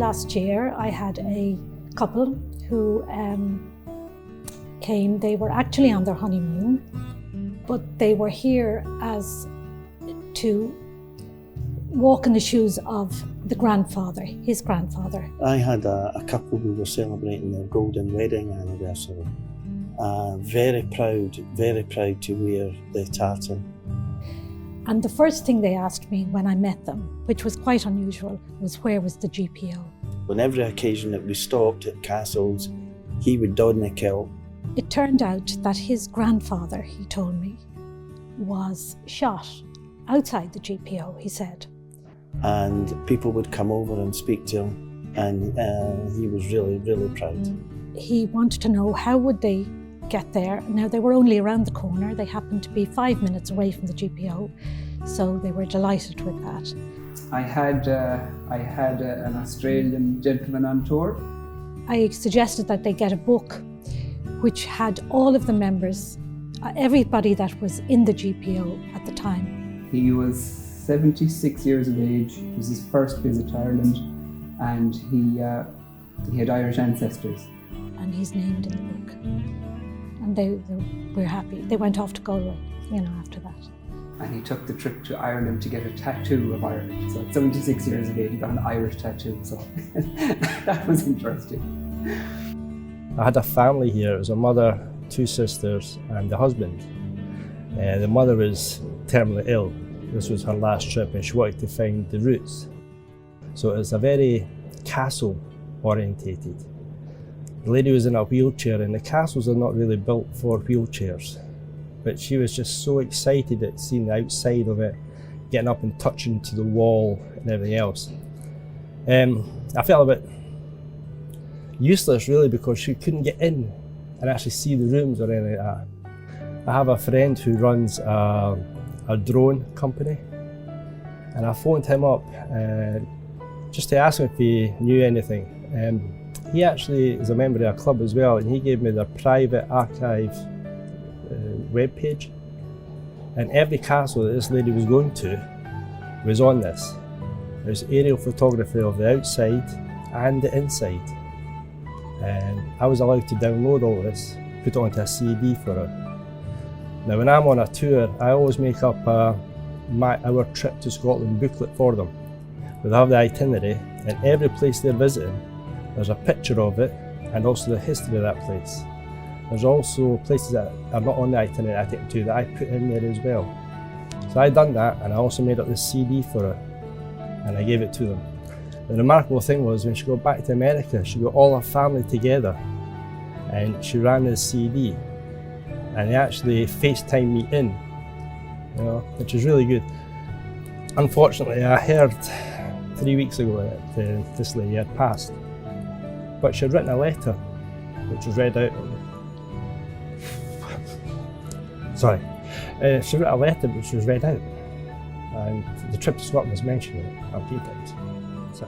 last year I had a couple who came. They were actually on their honeymoon, but they were here as to walk in the shoes of the grandfather, his grandfather. I had a couple who were celebrating their golden wedding anniversary. Very proud to wear the tartan. And the first thing they asked me when I met them, which was quite unusual, was where was the GPO? On every occasion that we stopped at castles, he would don the kilt. It turned out that his grandfather, he told me, was shot outside the GPO, he said. And people would come over and speak to him, and he was really proud. He wanted to know how would they get there. Now they were only around the corner. They happened to be 5 minutes away from the GPO, so they were delighted with that. I had an Australian gentleman on tour. I suggested that they get a book which had all of the members, everybody that was in the GPO at the time. He was 76 years of age. It was his first visit to Ireland, and he had Irish ancestors. And he's named in the book. And they were happy. They went off to Galway, after that. And he took the trip to Ireland to get a tattoo of Ireland. So at 76 years of age, he got an Irish tattoo, so that was interesting. I had a family here. It was a mother, 2 sisters, and the husband. The mother was terminally ill. This was her last trip, and she wanted to find the roots. So it was a very castle orientated. The lady was in a wheelchair, and the castles are not really built for wheelchairs. But she was just so excited at seeing the outside of it, getting up and touching to the wall and everything else. I felt a bit useless really, because she couldn't get in and actually see the rooms or anything like that. I have a friend who runs a drone company, and I phoned him up just to ask him if he knew anything. He actually is a member of a club as well, and he gave me their private archive webpage, and every castle that this lady was going to was on this. There's aerial photography of the outside and the inside, and I was allowed to download all this, put it onto a CD for her. Now when I'm on a tour, I always make up our trip to Scotland booklet for them. We'll have the itinerary, and every place they're visiting, there's a picture of it, and also the history of that place. There's also places that are not on the itinerary I take them to that I put in there as well. So I done that, and I also made up this CD for her, and I gave it to them. The remarkable thing was, when she got back to America, she got all her family together, and she ran this CD, and they actually FaceTimed me in, which is really good. Unfortunately, I heard 3 weeks ago that this lady had passed. But she had written a letter, which was read out. Sorry. She wrote a letter which was read out. And the trip to Scotland was mentioned a few times. So.